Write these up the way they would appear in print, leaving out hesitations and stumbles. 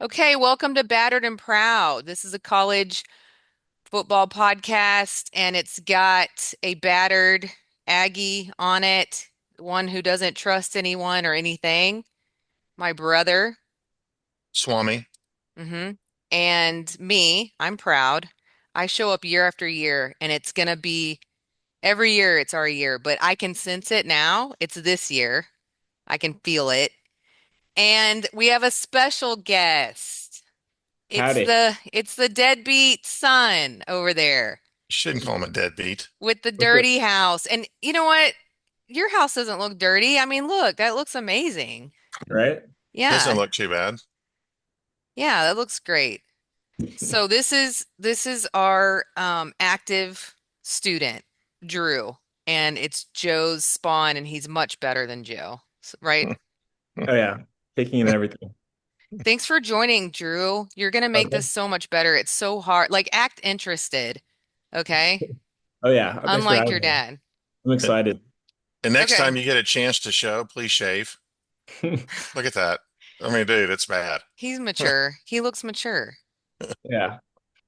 Okay, welcome to Battered and Proud. This is a college football podcast, and it's got a battered Aggie on it, one who doesn't trust anyone or anything. My brother, Swami. hmm and me. I'm proud. I show up year after year, and it's gonna be every year. It's our year, but I can sense it now. It's this year. I can feel it, and we have a special guest. It's Howdy. the it's the deadbeat son over there You shouldn't call him a deadbeat. with the What's up? dirty house. And you know what? Your house doesn't look dirty. I mean, look, that looks amazing. Right? Doesn't Yeah. look too bad. Yeah, that looks great. So this is our active student, Drew, and it's Joe's spawn and he's much better than Joe. Right? Oh yeah, taking in everything. Thanks for joining, Drew. You're gonna make Okay. this so much better. It's so hard. Like act interested, okay? Oh yeah, thanks for Unlike having your me. dad. I'm And excited. next Okay. time you get a chance to show, please shave. Look at that. I mean, dude, it's bad. He's mature. He looks mature. Yeah.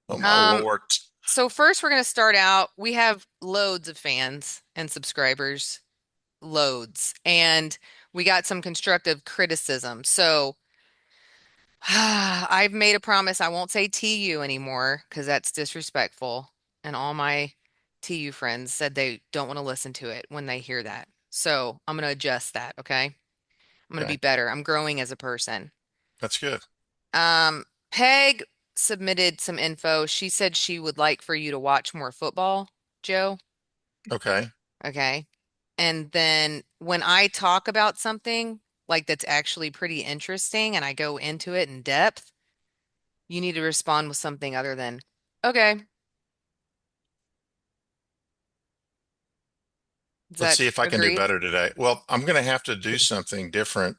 Oh my Um, Lord. so first we're going to start out. We have loads of fans and subscribers, loads, and we got some constructive criticism. So I've made a promise I won't say TU anymore because that's disrespectful. And all my TU friends said they don't want to listen to it when they hear that. So I'm going to adjust that, okay? I'm going to be Okay, better. I'm growing as a person. that's good. Peg submitted some info. She said she would like for you to watch more football, Joe. Okay. Okay. And then when I talk about something like that's actually pretty interesting and I go into it in depth, you need to respond with something other than, okay, does Let's that see if I can do agree? better today. Well, I'm going to have to do something different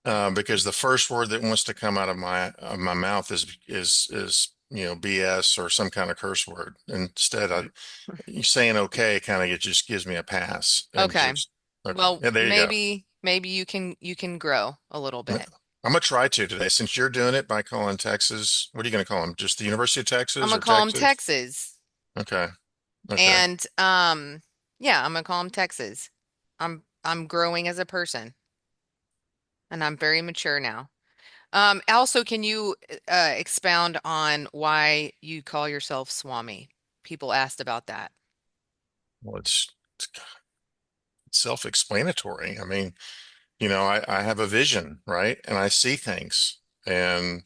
because the first word that wants to come out of my mouth is BS or some kind of curse word. Instead, you saying okay kind of it just gives me a pass and Okay. just okay. Well, Yeah, there you go. maybe you can grow a little I'm bit. gonna try to today since you're doing it by calling Texas. What are you gonna call them? Just the University of I'm Texas gonna or call him Texas? Texas. Okay. Okay. And yeah, I'm gonna call him Texas. I'm growing as a person and I'm very mature now. Also, can you expound on why you call yourself Swami? People asked about that. Well, it's self-explanatory. I mean, I have a vision, right? And I see things. And,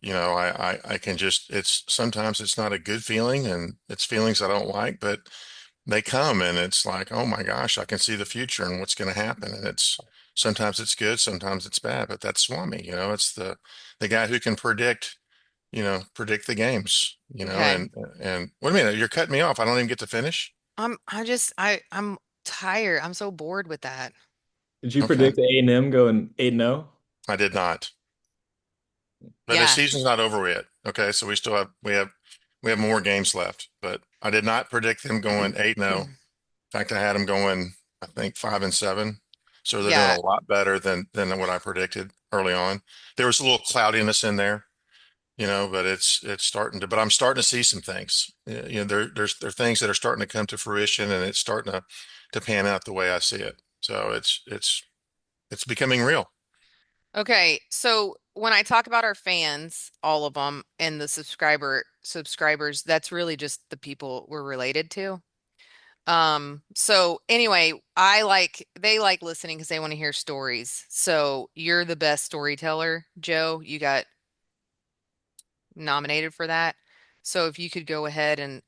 I can just it's sometimes it's not a good feeling and it's feelings I don't like, but they come and it's like, oh my gosh, I can see the future and what's going to happen. And it's sometimes it's good, sometimes it's bad, but that's Swami, it's the guy who can predict the games, Okay. and wait a minute, you're cutting me off. I don't even get to finish. I'm tired. I'm so bored with that. Did you Okay. predict A&M going 8-0? I did not. But the Yeah. season's not over yet. Okay, so we have more games left. But I did not predict them going 8-0. In fact, I had them going, I think 5-7. So they're doing Yeah. a lot better than what I predicted early on. There was a little cloudiness in there, but it's starting to. But I'm starting to see some things. There are things that are starting to come to fruition, and it's starting to pan out the way I see it. So it's becoming real. Okay. So when I talk about our fans, all of them, and the subscribers, that's really just the people we're related to. So anyway, they like listening because they want to hear stories. So you're the best storyteller, Joe. You got nominated for that. So if you could go ahead and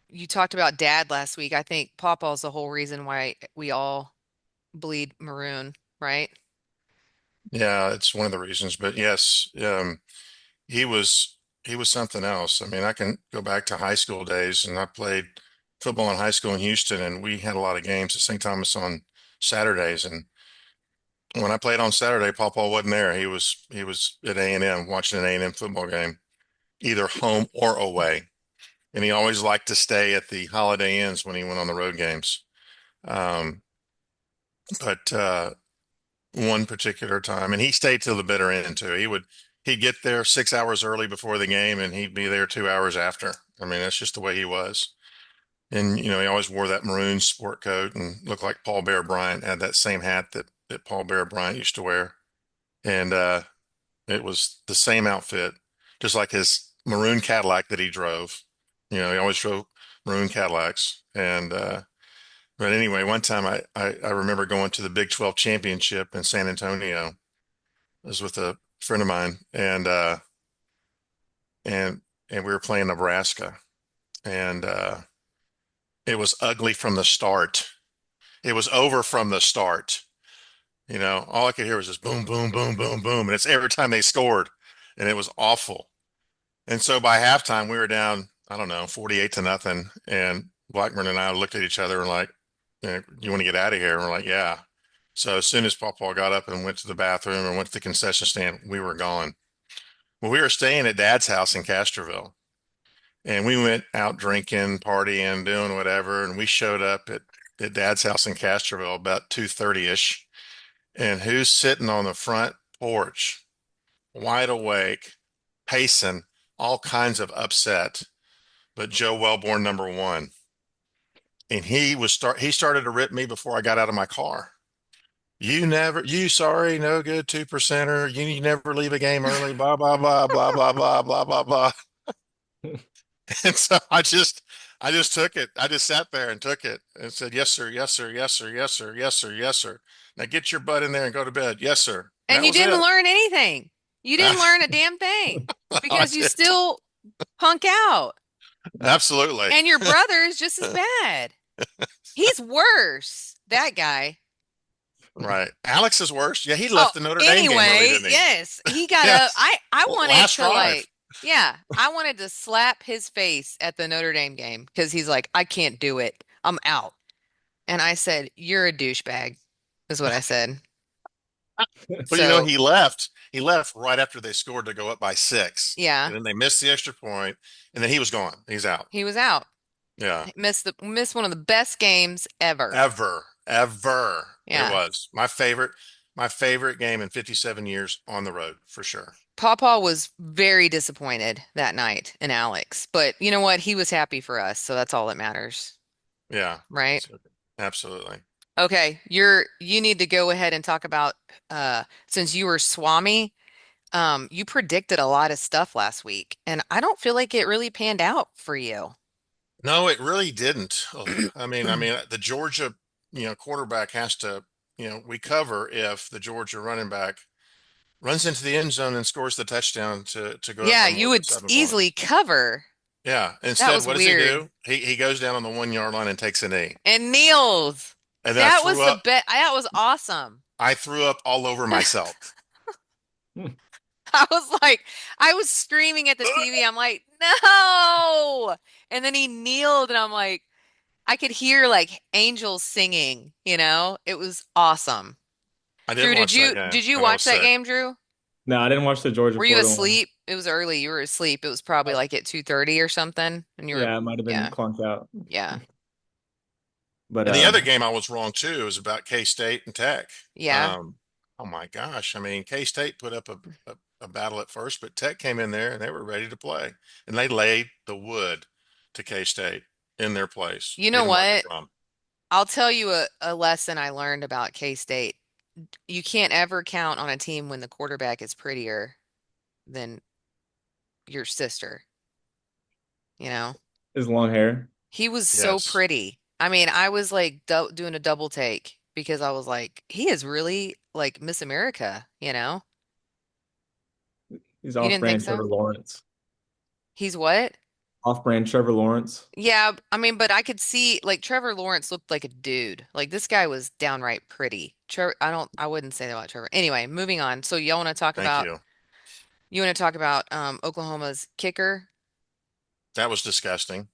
you talked about dad last week. I think Pawpaw's the whole reason why we all bleed maroon, right? Yeah, it's one of the reasons. But yes, he was he was something else. I mean, I can go back to high school days, and I played football in high school in Houston, and we had a lot of games at St. Thomas on Saturdays. And when I played on Saturday, Paul wasn't there. He was at A&M watching an A&M football game, either home or away. And he always liked to stay at the Holiday Inns when he went on the road games. Um, but one particular time, and he stayed till the bitter end too. he'd get there 6 hours early before the game and he'd be there 2 hours after. I mean, that's just the way he was. And, he always wore that maroon sport coat and looked like Paul Bear Bryant, had that same hat that Paul Bear Bryant used to wear. And it was the same outfit, just like his maroon Cadillac that he drove. He always drove maroon Cadillacs. And but anyway, one time I remember going to the Big 12 championship in San Antonio. I was with a friend of mine, and and we were playing Nebraska, and it was ugly from the start. It was over from the start. All I could hear was just boom, boom, boom, boom, boom, and it's every time they scored, and it was awful. And so by halftime, we were down, I don't know, 48-0, and Blackburn and I looked at each other and like, you want to get out of here? And we're like, yeah. So as soon as Paul got up and went to the bathroom and went to the concession stand, we were gone. Well, we were staying at Dad's house in Castroville, and we went out drinking, partying, doing whatever, and we showed up at Dad's house in Castroville about 2:30ish. And who's sitting on the front porch, wide awake, pacing, all kinds of upset, but Joe Wellborn number one. And he started to rip me before I got out of my car. You sorry, no good 2%er. You never leave a game early, blah, blah, blah, blah, blah, blah, blah, blah, blah. And so I just took it. I just sat there and took it and said, yes, sir, yes, sir, yes, sir, yes, sir, yes, sir, yes, sir. Now get your butt in there and go to bed. Yes, sir. And That you was didn't it. learn anything. You didn't learn a damn thing I because you did. still punk out. Absolutely. And your brother is just as bad. He's worse. That guy. Right. Alex is worse. Yeah, he Oh, left the Notre Dame game early, anyway, didn't he? yes, he got up. Yes. I wanted Last to drive. yeah, I wanted to slap his face at the Notre Dame game because he's like, I can't do it. I'm out. And I said, you're a douchebag, is what I said. But So, he left. He left right after they scored to go up by six. yeah, And then they missed the extra point, and then he was gone. He's out. he was out. Yeah. Missed one of the best games ever. Ever. Ever. It Yeah. was my favorite game in 57 years on the road, for sure. Pawpaw was very disappointed that night in Alex, but you know what? He was happy for us, so that's all that matters, Yeah. right? So, absolutely. Okay, you need to go ahead and talk about since you were Swami, you predicted a lot of stuff last week, and I don't feel like it really panned out for you. No, it really didn't. Oh, I mean, the Georgia, quarterback has to, we cover if the Georgia running back runs into the end zone and scores the touchdown to go up Yeah, by you more than would 7 points. easily cover. Yeah. That Instead, was what does he weird. do? He goes down on the 1 yard line and takes a knee. And Niels, And then that was the best. That was awesome. I threw up all over myself. I was like, I was screaming at the TV. I'm like, no. And then he kneeled, and I'm like, I could hear like angels singing, you know? It was awesome. I Drew, didn't watch that game, did you and I was watch that sick. game, Drew? No, I didn't watch the Georgia Were you Florida one. asleep? It was early. You were asleep. It was probably Uh, like at 2:30 or something. And you were, yeah, it might have been yeah, clunked out. yeah, But And the other game I was wrong too. It was about K-State and Tech. yeah. Um, oh my gosh. I mean, K-State put up a battle at first, but Tech came in there and they were ready to play. And they laid the wood to K-State in their place. You know Even Marcus what? Rom. I'll tell you a lesson I learned about K-State. You can't ever count on a team when the quarterback is prettier than your sister, you know? his long hair. He was so Yes. pretty. I mean, I was like doing a double take because I was like, he is really like Miss America, you know? He's You didn't think off-brand so? Trevor Lawrence. He's what? Off-brand Trevor Lawrence. Yeah, I mean, but I could see like Trevor Lawrence looked like a dude. Like this guy was downright pretty. Trevor, I wouldn't say that about Trevor. Anyway, moving on. So y'all want to talk Thank about you. Oklahoma's kicker? That was disgusting.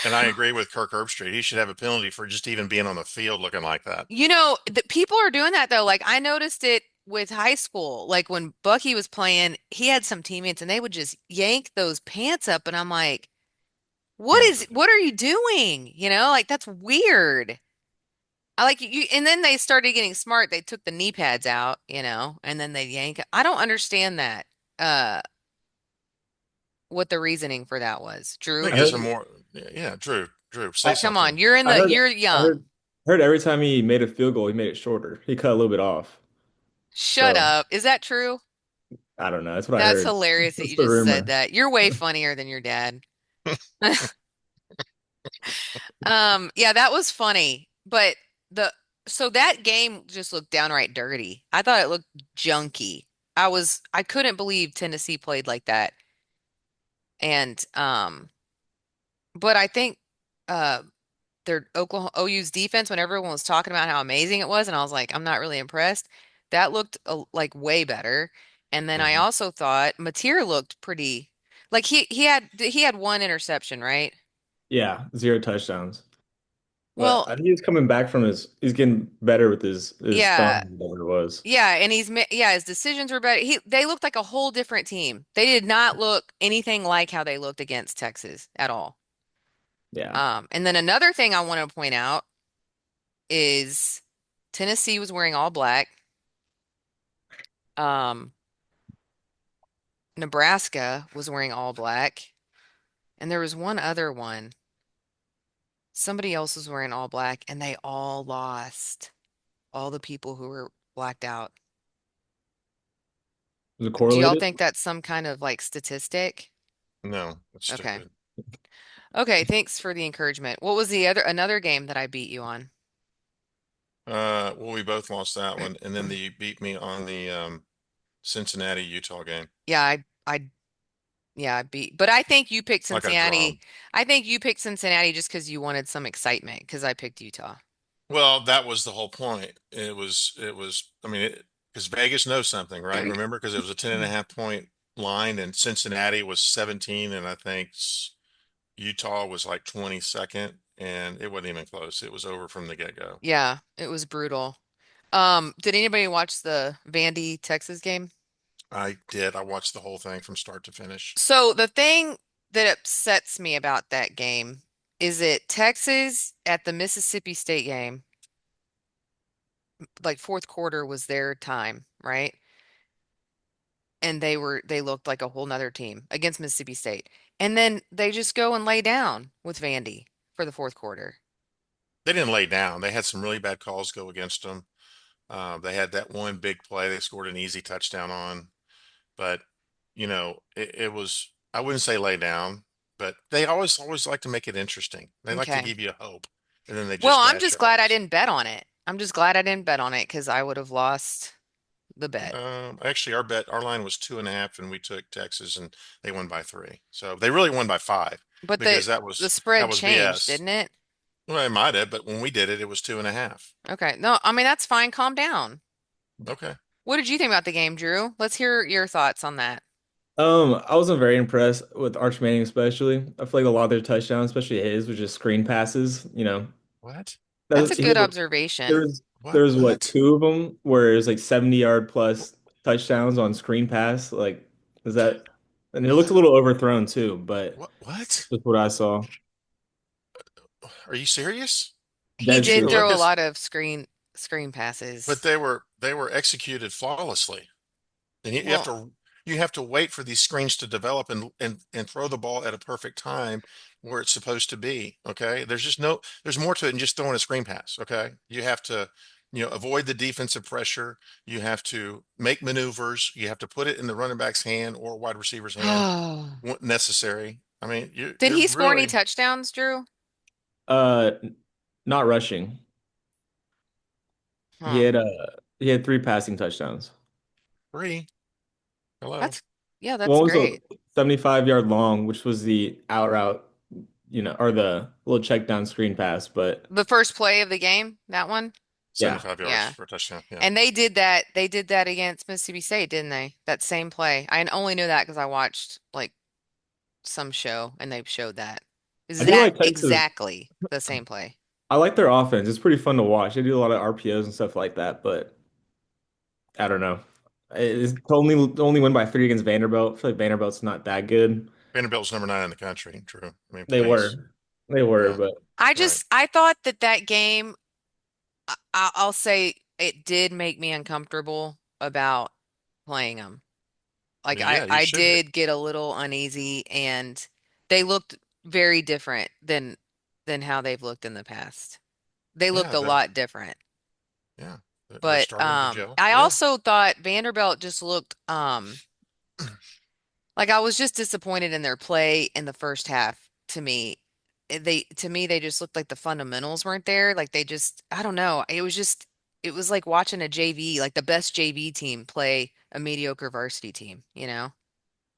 And I agree with Kirk Herbstreit. He should have a penalty for just even being on the field looking like that. You know, the people are doing that though. Like I noticed it with high school. Like when Bucky was playing, he had some teammates and they would just yank those pants up and I'm like, Yeah. what are you doing? You know, like that's weird. I like you, and then they started getting smart. They took the knee pads out, and then they yank. I don't understand that. What the reasoning for that was. I Drew, think I it gives heard, them more. Yeah, Drew, say I, come on, something. I heard, you're I young. heard every time he made a field goal, he made it shorter. He cut a little bit off. Shut So up. Is that true? I don't know. That's what I That's heard. hilarious that That's you the just said rumor. that. You're way funnier than your dad. Yeah, that was funny. But the so that game just looked downright dirty. I thought it looked junky. I couldn't believe Tennessee played like that. And but I think uh their Oklahoma OU's defense when everyone was talking about how amazing it was, and I was like, I'm not really impressed. That looked like way better. And then I Hmm. also thought Mateer looked pretty like he had one interception, right? Yeah, 0 touchdowns. But Well, I think he's coming back from he's getting better with his yeah. thumb, whatever it was. Yeah, and his decisions were better. They looked like a whole different team. They did not look anything like how they looked against Texas at all. Yeah. And then another thing I want to point out is Tennessee was wearing all black. Um, Nebraska was wearing all black, and there was one other one. Somebody else was wearing all black, and they all lost. All the people who were blacked out. Was it Do y'all correlated? think that's some kind of like statistic? No, that's Okay. stupid. Okay, thanks for the encouragement. What was another game that I beat you on? Well, we both lost that one, and then you beat me on the Cincinnati Utah game, Yeah, I beat, but I think you picked like I draw. Cincinnati. I think you picked Cincinnati just because you wanted some excitement because I picked Utah. Well, that was the whole point. I mean, because Vegas knows something, right? Remember, because it was a 10.5 point line and Cincinnati was 17, and I think Utah was like 22nd, and it wasn't even close. It was over from the get-go. Yeah, it was brutal. Did anybody watch the Vandy Texas game? I did. I watched the whole thing from start to finish. So the thing that upsets me about that game is that Texas at the Mississippi State game, like fourth quarter was their time, right? And they looked like a whole nother team against Mississippi State. And then they just go and lay down with Vandy for the fourth quarter. They didn't lay down. They had some really bad calls go against them. They had that one big play they scored an easy touchdown on, but it was, I wouldn't say lay down, but they always like to make it interesting. They like to Okay. give you hope, and then they Well, just I'm dash just your glad I hopes. didn't bet on it. I'm just glad I didn't bet on it because I would have lost the bet. Actually, our line was 2.5, and we took Texas, and they won by 3. So they really won by 5 But because the that spread was changed, BS. didn't it? Well, it might have, but when we did it, it was 2.5. Okay. No, I mean that's fine. Calm down. Okay. What did you think about the game, Drew? Let's hear your thoughts on that. I wasn't very impressed with Arch Manning, especially. I feel like a lot of their touchdowns, especially his, was just screen passes. What? That's a He good had, observation. there was what, What? two of them where it was like 70-yard plus touchdowns on screen pass. Like, is that, and it looked a little overthrown too, but What? that's what I saw. Are you serious? He Dead did So serious. throw a Lucas, lot of screen but passes. they were executed flawlessly. And Well, you have to wait for these screens to develop and throw the ball at a perfect time where it's supposed to be. Okay. There's more to it than just throwing a screen pass. Okay. You have to, avoid the defensive pressure. You have to make maneuvers. You have to put it in the running back's hand or wide receiver's hand oh, when necessary. I mean, did you're he score any really touchdowns, Drew? Uh, Not rushing. He Huh. had uh he had 3 passing touchdowns. free. Hello. That's yeah, that's One was a great. 75-yard long, which was the out route, or the little check down screen pass. But The first play of the game, that one? 75 yards Yeah. for a touchdown. Yeah. And they did that against Mississippi State, didn't they? That same play. I only knew that because I watched like some show and they showed that. I do Exact like Texas. exactly the same play. I like their offense. It's pretty fun to watch. They do a lot of RPOs and stuff like that, but I don't know. It's only win by 3 against Vanderbilt. I feel like Vanderbilt's not that good. Vanderbilt's number 9 in the country. True. I mean, They please. were. They were, Yeah. but I Right. just I thought that game I'll say it did make me uncomfortable about playing them. Like Yeah, you I should be. did get a little uneasy, and they looked very different than how they've looked in the past. They looked Yeah, a lot different. yeah, they're But starting to gel. I Yeah. also thought Vanderbilt just looked like I was just disappointed in their play in the first half to me. They just looked like the fundamentals weren't there. Like they just I don't know. It was like watching a JV, like the best JV team play a mediocre varsity team, you know?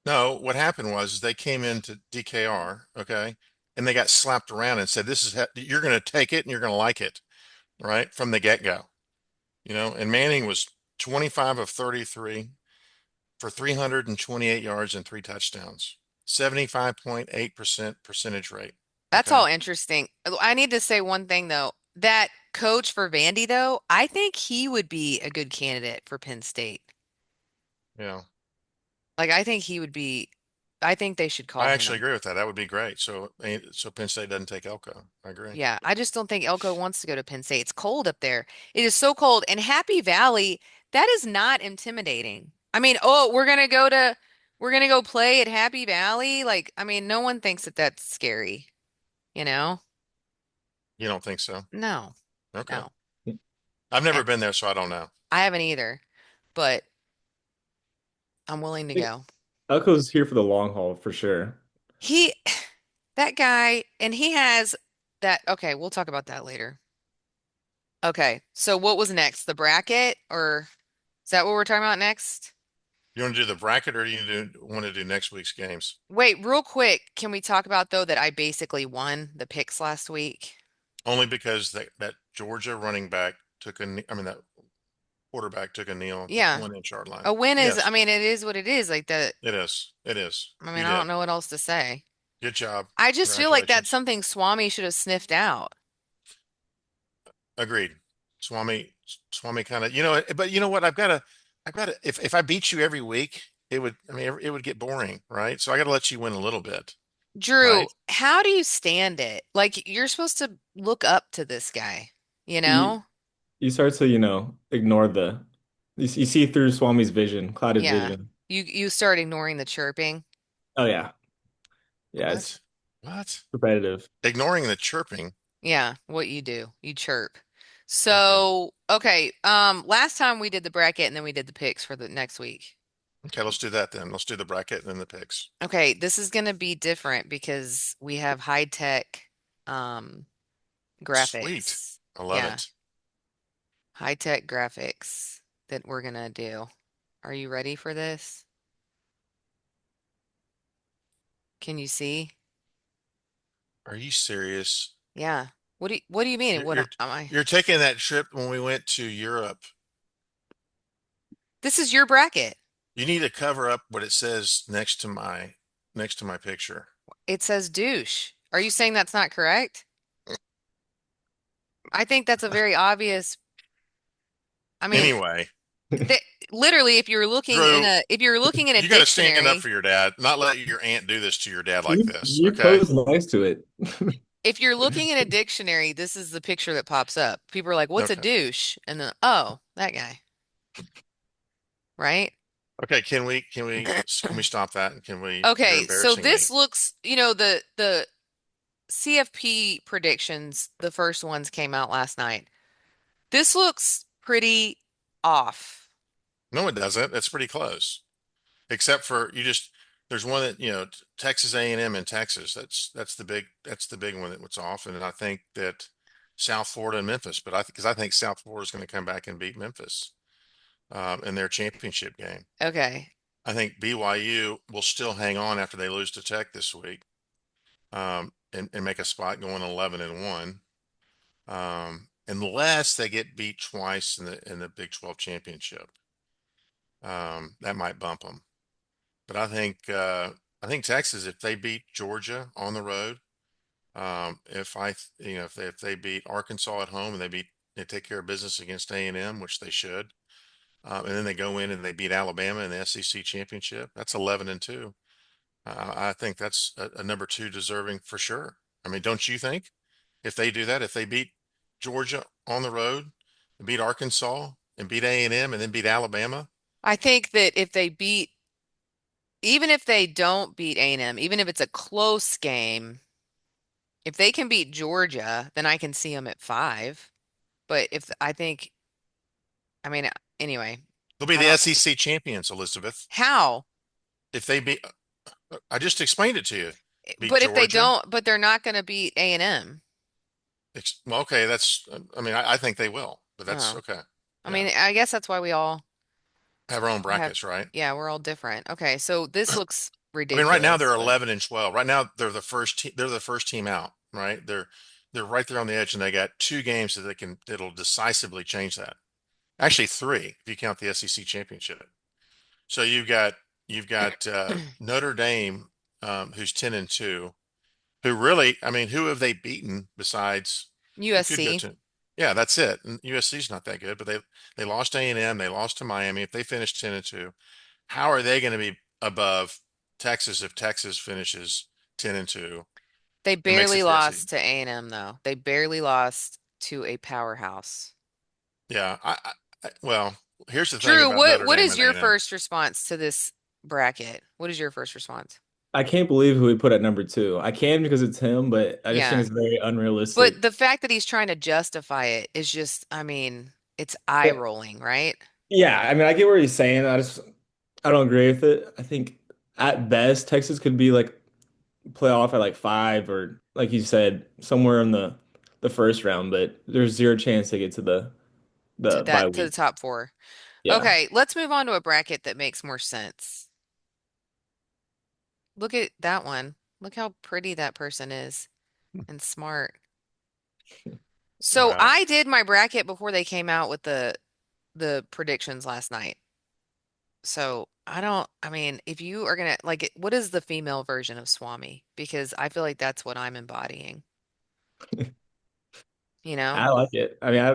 No, what happened was they came into DKR, okay, and they got slapped around and said, "This is you're going to take it and you're going to like it," right from the get-go. And Manning was 25 of 33 for 328 yards and three touchdowns, 75.8% percentage rate. That's Okay. all interesting. I need to say one thing though. That coach for Vandy though, I think he would be a good candidate for Penn State. Yeah. Like I think they should call I actually him. agree with that. That would be great. So Penn State doesn't take Elko. I agree. Yeah, I just don't think Elko wants to go to Penn State. It's cold up there. It is so cold. And Happy Valley, that is not intimidating. I mean, oh, we're gonna go play at Happy Valley. Like, I mean, no one thinks that that's scary, you know? You don't think so? No, Okay. no. I've And never been there, so I don't know. I haven't either, but I'm willing to I think go. Elko's here for the long haul for sure. He, that guy, and he has that. Okay, we'll talk about that later. Okay, so what was next? The bracket, or is that what we're talking about next? You want to do the bracket or do you want to do next week's games? Wait, real quick, can we talk about though that I basically won the picks last week? Only because that Georgia running back took a knee, I mean, that quarterback took a knee on the Yeah, 1 inch yard line. a win is, I Yes, mean, it is what it is. Like the, it is. It is. I mean, You I don't did. know what else to say. Good job. I just feel like that's Congratulations. something Swami should have sniffed out. Agreed. Swami, Swami kind of, but you know what? if I beat you every week, it would get boring, right? So I got to let you win a little bit, Drew, right? how do you stand it? Like you're supposed to look up to this guy, you You know? you start to, ignore you see through Swami's vision, clouded Yeah. vision. You start ignoring the chirping. Oh yeah. Yeah, it's What? What? repetitive. Ignoring the chirping. Yeah, what you do. You chirp. Okay. So, okay, last time we did the bracket and then we did the picks for the next week. Okay, let's do that then. Let's do the bracket and then the picks. Okay, this is going to be different because we have high tech um Sweet. graphics. I love Yeah, it. high tech graphics that we're going to do. Are you ready for this? Can you see? Are you serious? Yeah. What do you mean? You're What am you're I? you're taking that trip when we went to Europe. This is your bracket. You need to cover up what it says next to my picture. It says douche. Are you saying that's not correct? I think that's a very obvious. I mean, Anyway, th literally, Drew, if you're looking in a you got to stand up dictionary, for your dad, not let your aunt do this to your dad like You this. you Okay? pose nice to it. if you're looking in a dictionary, this is the picture that pops up. People are like, "What's a Okay. douche?" And then, "Oh, that guy." Right? Okay, can we stop that and can we you're Okay, so embarrassing me. this looks, the CFP predictions, the first ones came out last night. This looks pretty off. No, it doesn't. It's pretty close. Except for there's one that, Texas A&M in Texas. That's the big one that's off. And I think that South Florida and Memphis, but I think South Florida is going to come back and beat Memphis in their championship game. Okay. I think BYU will still hang on after they lose to Tech this week, and make a spot going 11-1, unless they get beat twice in the Big 12 championship. That might bump them. But I think Texas, if they beat Georgia on the road, if they beat Arkansas at home and they take care of business against A&M, which they should, and then they go in and they beat Alabama in the SEC championship, that's 11-2. I think that's a number two deserving for sure. I mean, don't you think if they do that, if they beat Georgia on the road and beat Arkansas and beat A&M and then beat Alabama? I think that if they beat, even if they don't beat A&M, even if it's a close game, if they can beat Georgia, then I can see them at 5. But if I think, I mean, anyway, They'll be I the don't. SEC champions, Elizabeth. How? If they beat, I just explained it to you. Beat But if they Georgia. don't, but they're not going to beat A&M. Well, okay, that's. I mean, I think they will, but that's Oh, okay. I Yeah, mean, I guess that's why we all have our own have, brackets, right? yeah, we're all different. Okay, so this looks I mean, right now ridiculous, they're but 11 and 12. Right now they're the first team. They're the first team out. Right? They're right there on the edge, and they got two games that they can. It'll decisively change that. Actually, three if you count the SEC championship. So you've got Notre Dame, who's 10 and 2. Who really? I mean, who have they beaten besides? You could go USC, to. Yeah, that's it. And USC's not that good, but they lost A&M. They lost to Miami. If they finish 10 and 2, how are they going to be above Texas if Texas finishes 10 and 2 they and makes it barely to the SEC? lost to A&M though. They barely lost to a powerhouse. Yeah, well, here's the thing Drew, about what Notre what Dame is and your A&M. first response to this bracket? What is your first response? I can't believe who we put at number two. I can because it's him, but I just think Yeah. it's very But unrealistic. the fact that he's trying to justify it is just, I mean, it's eye Yeah, rolling, right? yeah. I mean, I get what he's saying. I don't agree with it. I think at best Texas could be like playoff at like 5 or like you said somewhere in the first round, but there's zero chance they get to To the bye that to the week. top 4. Yeah. Okay, let's move on to a bracket that makes more sense. Look at that one. Look how pretty that person is and smart. So Wow. I did my bracket before they came out with the predictions last night. So I don't, I mean, if you are gonna like what is the female version of Swami? Because I feel like that's what I'm embodying, you know? I like it. I mean, I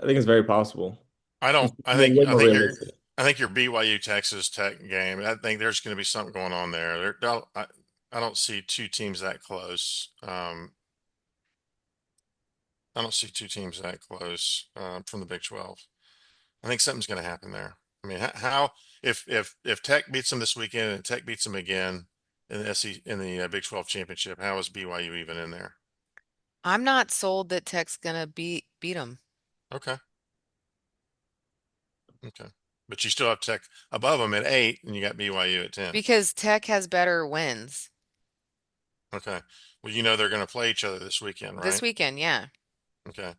think it's very possible. I don't. It's way I more think you're. realistic. I think your BYU Texas Tech game. I think there's going to be something going on there. I don't see two teams that close. I don't see two teams that close from the Big 12. I think something's going to happen there. I mean, how if Tech beats them this weekend and Tech beats them again in the in the Big 12 championship, how is BYU even in there? I'm not sold that Tech's gonna beat them Okay, okay, but you still have Tech above them at 8, and you got BYU at 10. because Tech has better wins Okay, well, you know they're going to play each other this weekend, this right? weekend. Yeah, Okay,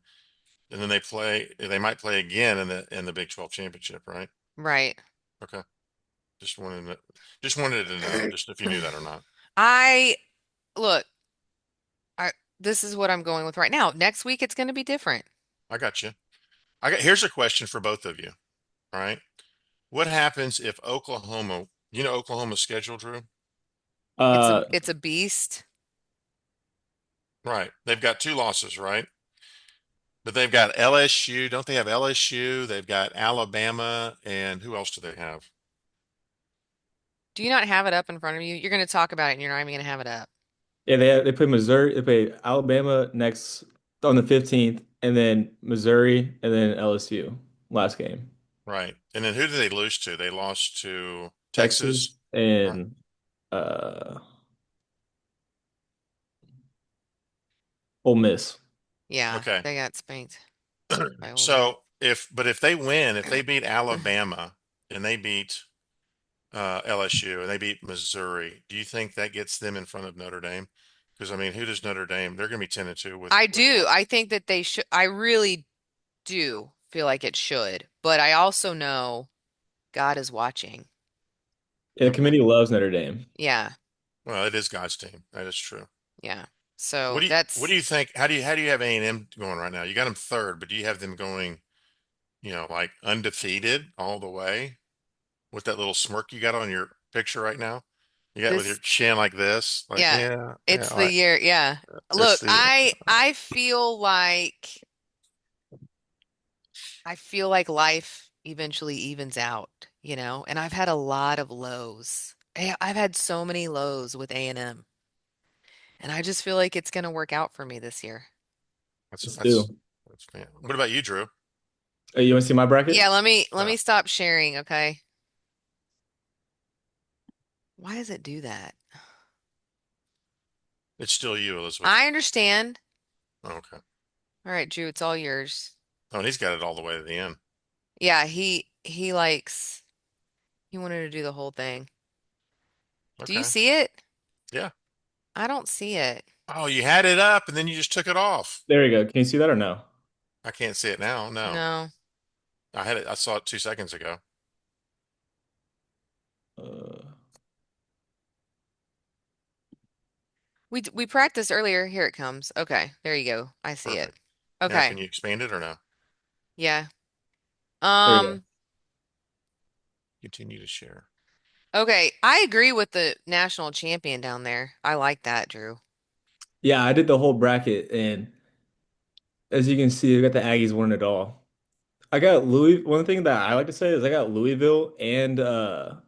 and then they play. They might play again in the Big 12 championship, right? right. Okay, just wanted to just wanted to know just if you knew that or not. I look, I this is what I'm going with right now. Next week it's gonna be different. I got you. I got here's a question for both of you. All right. What happens if Oklahoma, you know Oklahoma's schedule, Drew? It's a Uh, it's a beast. Right. They've got two losses, right? But they've got LSU. Don't they have LSU? They've got Alabama, and who else do they have? Do you not have it up in front of you? You're gonna talk about it and you're not even gonna have it up. yeah, they play Missouri, they play Alabama next on the 15th, and then Missouri, and then LSU last game. Right. And then who did they lose to? They lost to Texas. Texas Right. and uh Ole Miss. Yeah, Okay. they got spanked by Ole Miss. So if they win, if they beat Alabama and they beat LSU and they beat Missouri, do you think that gets them in front of Notre Dame? Because I mean, who does Notre Dame? They're going to be 10 and 2 I with do. what? I think that they should. I really do feel like it should, but I also know God is watching. Yeah, the Okay. committee loves Notre Dame. Yeah, Well, it is God's team. That is true. yeah. So What do that's you think? How do you have A&M going right now? You got them third, but do you have them going, like undefeated all the way with that little smirk you got on your picture right now? You got with your this. chin like this, like Yeah, yeah, yeah, it's the year. Yeah. it's Look, the I feel like life eventually evens out, you know, and I've had a lot of lows. I've had so many lows with A&M, and I just feel like it's going to work out for me this year. that's Let's that's do. that's man. What about you, Drew? You want to see my Yeah, bracket? let me No, stop sharing, okay? Why does it do that? it's still you, Elizabeth. I understand. Oh, okay. All right, Drew, it's all yours. Oh, and he's got it all the way to the end. Yeah, he likes he wanted to do the whole thing. Do you Okay. see it? Yeah. I don't see it. Oh, you had it up and then you just took it off. There you go. Can you see that or no? I can't see it now. No. No. I had it. I saw it 2 seconds ago. Uh, We practiced earlier. Here it comes. Okay, there you go. I see it. Perfect. Now, Okay. can you expand it or no? Yeah. there you go. Um, Continue to share. okay. I agree with the national champion down there. I like that, Drew. Yeah, I did the whole bracket, and as you can see, I got the Aggies winning it all. I got Louis. One thing that I like to say is I got Louisville and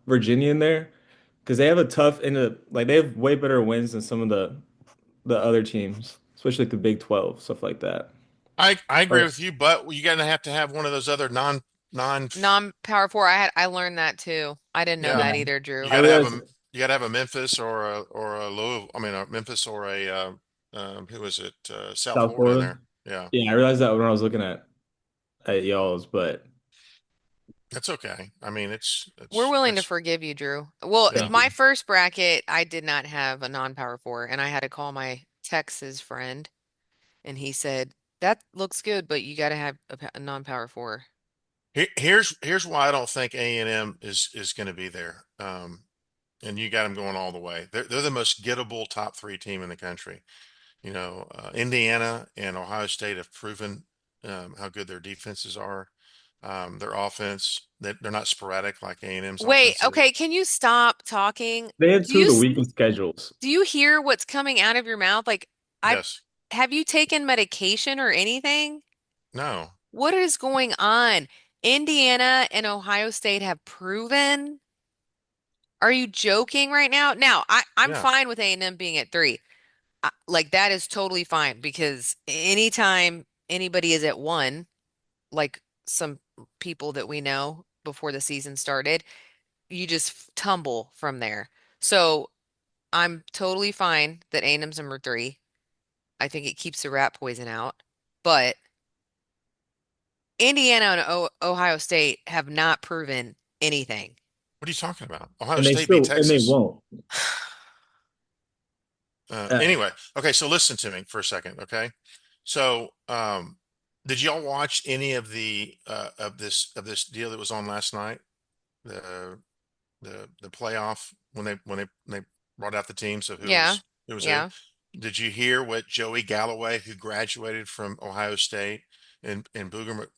Virginia in there because they have a tough like they have way better wins than some of the other teams, especially like the Big 12 stuff like that. I agree Or with you, but you're gonna have to have one of those other non. Non-power four. I learned that too. I didn't know Yeah, that yeah, either, you Drew. I got to have realized a you got to have a Memphis or a Louisville. I mean, a Memphis or a who is it? South South Florida in Florida. there. Yeah, Yeah, I realized that when I was looking at y'all's, but that's okay. I mean, We're it's willing to it's forgive you, Drew. Well, thank yeah. my you. first bracket, I did not have a non-power four, and I had to call my Texas friend, and he said, "That looks good, but you got to have a non-power four." Here's why I don't think A&M is going to be there. And you got them going all the way. They're the most gettable top three team in the country. Indiana and Ohio State have proven how good their defenses are. Their offense, they're not sporadic like A&M's Wait, offense is. okay, can you stop talking? They had Do two you of the s- weakest schedules. do you hear what's coming out of your mouth? Like, I Yes. have you taken medication or anything? No. What is going on? Indiana and Ohio State have proven. Are you joking right now? Now, I'm Yeah. fine with A&M being at three. Like that is totally fine because anytime anybody is at one, like some people that we know before the season started, you just tumble from there. So I'm totally fine that A&M's number three. I think it keeps the rat poison out. But Indiana and Ohio State have not proven anything. What are you talking about? Ohio And they State beat still and they Texas. won't. Uh, Anyway, okay, so listen to me for a second, okay? So, did y'all watch any of the of this deal that was on last night? The the playoff when they brought out the teams of Yeah. who was who. Yeah. Did you hear what Joey Galloway, who graduated from Ohio State, and Booger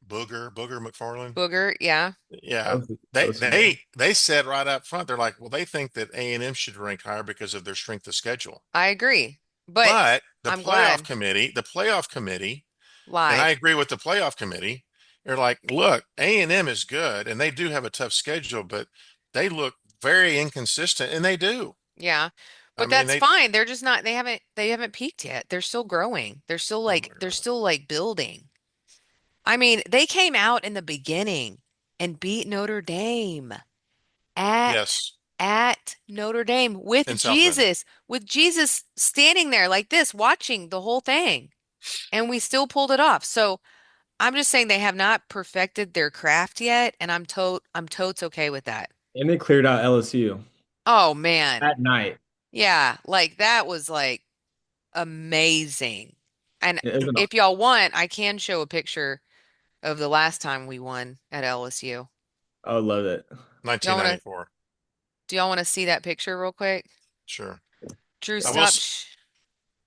McFarland? Booger. Yeah. Yeah, they said right up front, they're like, well, they think that A&M should rank higher because of their strength of schedule. I agree. But But I'm glad. the playoff committee, and I Lied. agree with the playoff committee. They're like, look, A&M is good, and they do have a tough schedule, but they look very inconsistent, and they do. Yeah. I But mean, that's fine. They're just not they haven't peaked yet. They're still growing. oh my They're God. still like building. I mean, they came out in the beginning and beat Notre Dame at Yes, at Notre Dame in South Bend. with Jesus standing there like this watching the whole thing. And we still pulled it off. So I'm just saying they have not perfected their craft yet, and I'm totes okay with that. and they cleared out LSU Oh man. at night. Yeah, like that was like amazing. And It was an, if y'all want, I can show a picture of the last time we won at LSU. I would love it. Y'all want to 1994. do y'all want to see that picture real quick? Sure. Drew, I will stop. s-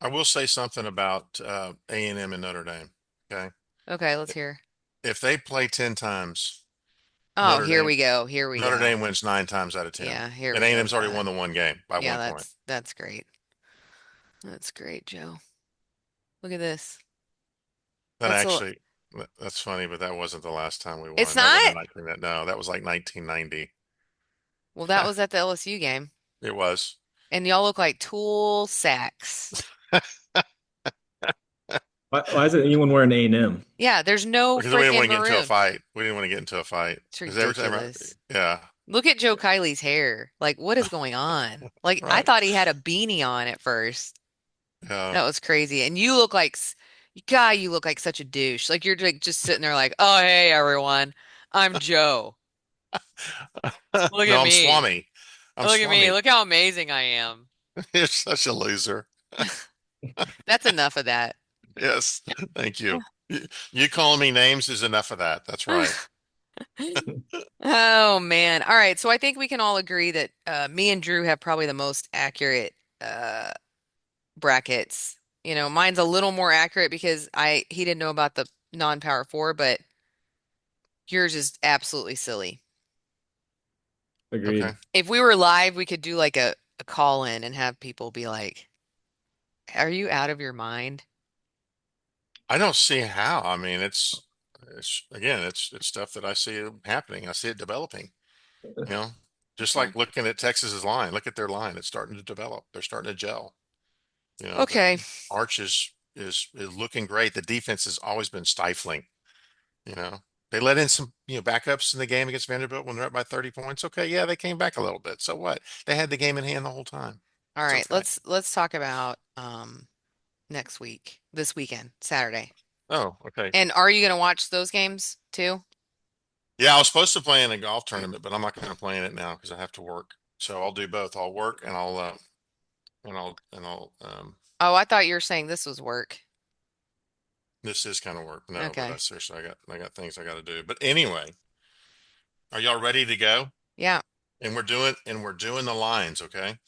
I will say something about A&M and M and Notre Dame. Okay. Okay, let's hear. If they play 10 times, Oh, Notre here Dame we go. Here we Notre go. Dame wins 9 times out of 10. Yeah, here And we go A&M's with already that. won the one game by Yeah, 1 point. that's great. That's great, Joe. Look at this. That That's a actually, that's funny, but that wasn't the last time we It's won. That wasn't not? 19, no, that was like 1990. Well, that was at the LSU game. It was. And y'all look like tool sacks. Why isn't anyone wearing A&M? Yeah, there's no Because we didn't want freaking to get into a maroon. fight. We didn't want to get into a fight. It's Because every time, ridiculous. yeah, Look at Joe Kiley's hair. Like, what is going on? Like, I right. thought he had a beanie on at first. Yeah. That was crazy. And you look like, guy, you look like such a douche. Like, you're like just sitting there, like, oh, hey, everyone, I'm Joe. Look No, at I'm me. Swami. I'm Look at me. Swami. Look how amazing I am. You're such a loser. That's enough of that. Yes. Thank you. You calling me names is enough of that. That's right. Oh man. All right. So I think we can all agree that me and Drew have probably the most accurate uh brackets. You know, mine's a little more accurate because I he didn't know about the non-power four, but yours is absolutely silly. Okay. Agreed. If we were live, we could do like a call in and have people be like, "Are you out of your mind?" I don't see how. I mean, it's again, it's stuff that I see happening. I see it developing, you know, just Okay. like looking at Texas's line. Look at their line. It's starting to develop. They're starting to gel. You know, the Okay. Arch is looking great. The defense has always been stifling, you know. They let in some, backups in the game against Vanderbilt when they're up by 30 points. Okay, yeah, they came back a little bit. So what? They had the game in hand the whole time. All It's right. okay. Let's talk about next week, this weekend, Saturday. Oh, okay. And are you going to watch those games too? Yeah, I was supposed to play in a golf tournament, but I'm not going to play in it now because I have to work. So I'll do both. I'll work and I'll Oh, I thought you were saying this was work. this is kind of work. No, but I Okay. seriously I got things I got to do. But anyway, are y'all ready to go? Yeah. And we're doing the lines, okay?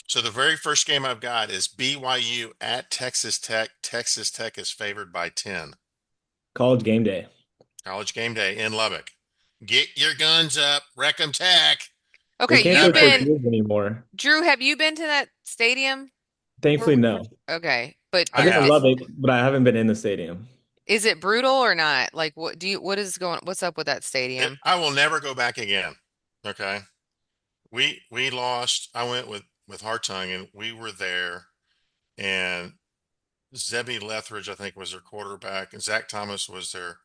So the very first game I've got is BYU at Texas Tech. Texas Tech is favored by 10. College game day. College game day in Lubbock. Get your guns up, wreck 'em Tech. We Okay, can't Yeah, you've play been, baby. tortillas anymore. Drew, have you been to that stadium? Thankfully, Where, no. okay, but I I've been to have. Lubbock, but I haven't been in the stadium. is it brutal or not? Like, what's up with that stadium? I will never go back again. Okay. We lost. I went with Hartung and we were there and Zebby Lethridge, I think, was their quarterback, and Zach Thomas was their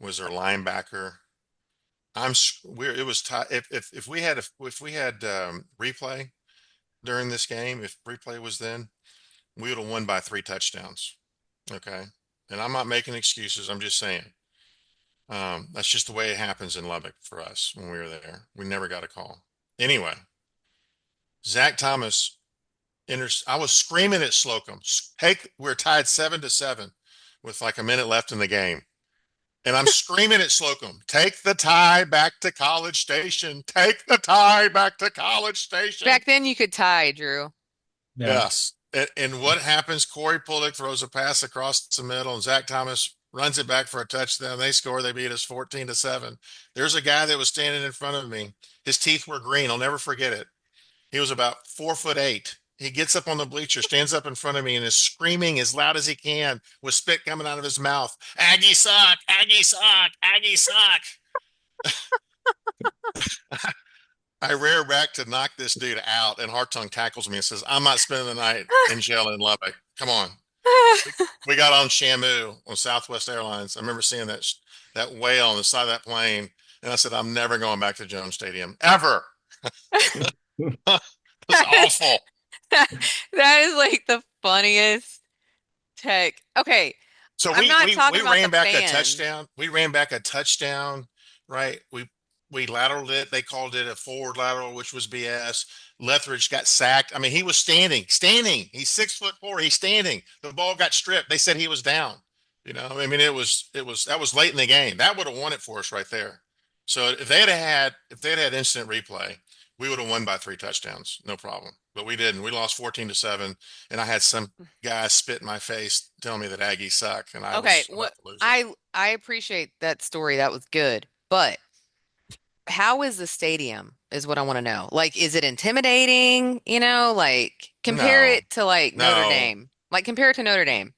linebacker. We're it was tied. If we had replay during this game, if replay was then, we would have won by 3 touchdowns. Okay, and I'm not making excuses. I'm just saying that's just the way it happens in Lubbock for us when we were there. We never got a call. Anyway, Zach Thomas. I was screaming at Slocum. Hey, we're tied 7-7 with like a minute left in the game. And I'm screaming at Slocum, take the tie back to College Station. Take the tie back to College Station. Back then you could tie, Drew. Yeah. Yes. And what happens? Corey Pullick throws a pass across the middle, and Zach Thomas runs it back for a touchdown. They score. They beat us 14-7. There's a guy that was standing in front of me. His teeth were green. I'll never forget it. He was about 4'8". He gets up on the bleacher, stands up in front of me, and is screaming as loud as he can with spit coming out of his mouth. Aggie suck! Aggie suck! Aggie suck! I rear back to knock this dude out, and Hartung tackles me and says, I'm not spending the night in jail in Lubbock. Come on. We got on Shamu on Southwest Airlines. I remember seeing that whale on the side of that plane, and I said, I'm never going back to Jones Stadium, ever. It's That is awful. that is like the funniest tech. Okay, So I'm we not we talking we about ran the back a fans. touchdown. We ran back a touchdown, right? We lateraled it. They called it a forward lateral, which was BS. Lethridge got sacked. I mean, he was standing. He's 6'4". He's standing. The ball got stripped. They said he was down. I mean, it was that was late in the game. That would have won it for us right there. So if they had instant replay, we would have won by 3 touchdowns, no problem. But we didn't. We lost 14-7, and I had some guy spit in my face telling me that Aggies suck, and I Okay, was what about to lose it. I appreciate that story. That was good. But how is the stadium is what I want to know. Like, is it intimidating? Like compare No, it to like Notre no. Dame. Like compare it to Notre Dame.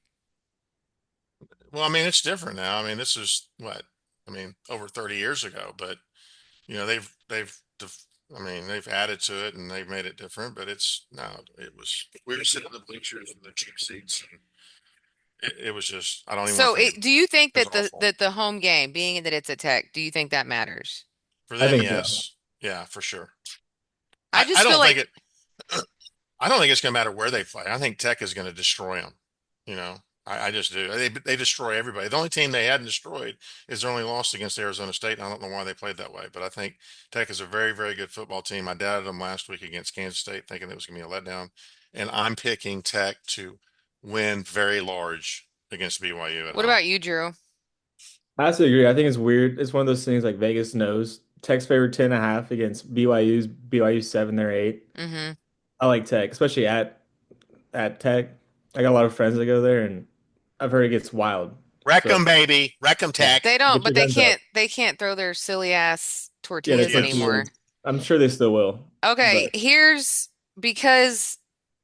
Well, I mean, it's different now. I mean, this is over 30 years ago, but I mean, they've added to it and they've made it different, but it's no, we were sitting in the bleachers in the cheap seats. it was just, I don't even want So to think of it. do you think It was that awful. the home game, being that it's a Tech, do you think that matters? For I them, think so. yes. Yeah, for sure. I I just feel don't think like it, I don't think it's going to matter where they play. I think Tech is going to destroy them. You know, I just do. They destroy everybody. The only team they hadn't destroyed is their only loss against Arizona State. And I don't know why they played that way, but I think Tech is a very, very good football team. I doubted them last week against Kansas State, thinking it was going to be a letdown. And I'm picking Tech to win very large against BYU at what home. about you, Drew? I have to agree. I think it's weird. It's one of those things like Vegas knows. Tech's favored 10.5 against BYU 7, they're 8. Hmm. I like Tech, especially at Tech. I got a lot of friends that go there, and I've heard it gets wild. Wreck So 'em, baby. Wreck 'em, yeah, Tech. They don't, get but your guns up. they can't throw their silly ass Yeah, their tortillas Yes. tortillas. anymore. I'm sure they still will, Okay, but here's because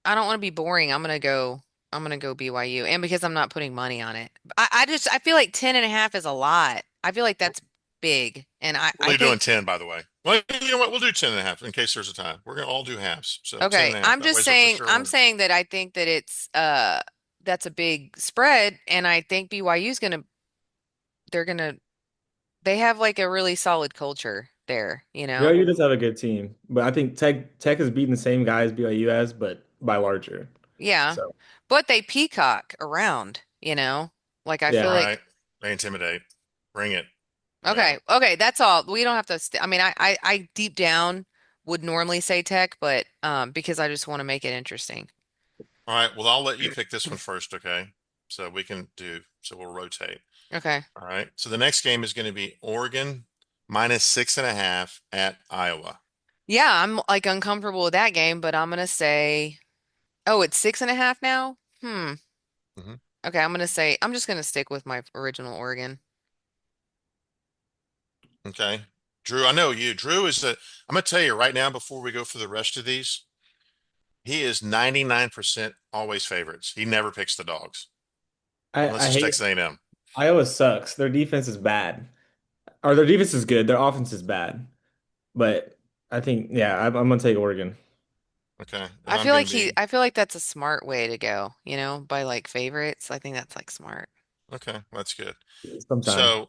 I don't want to be boring. I'm gonna go BYU, and because I'm not putting money on it. I feel like 10.5 is a lot. I feel like that's big. And We're I only doing think 10, by the way. Well, you know what? We'll do 10 and a half in case there's a tie. We're going to all do halves. So 10 okay, and a half. I'm That just way it's a for saying sure I'm win. saying that I think that it's that's a big spread, and I think BYU's gonna they're gonna they have like a really solid culture there, you know? BYU does have a good team. But I think Tech has beaten the same guys BYU has, but by larger. Yeah. So But they peacock around, you know? Like I All feel yeah, like right. They intimidate. Bring it. Yeah. okay, that's all. We don't have to I mean, I deep down would normally say Tech, but because I just want to make it interesting. All right. Well, I'll let you pick this one first, okay? So we can do, so we'll rotate. Okay. All right. So the next game is going to be Oregon minus 6.5 at Iowa. Yeah, I'm like uncomfortable with that game, but I'm gonna say, oh, it's 6.5 now? Hmm. Hmm. Okay, I'm just gonna stick with my original Oregon. Okay. Drew, I know you. Drew is the, I'm going to tell you right now before we go for the rest of these, he is 99% always favorites. He never picks the dogs unless I it's hate Texas A&M. Iowa sucks. Their defense is bad. Or their defense is good. Their offense is bad. But I think, yeah, I'm gonna take Oregon Okay. And I'm going to be, I feel like that's a smart way to go, you know, by like favorites. I think that's like smart. okay. That's good. sometime.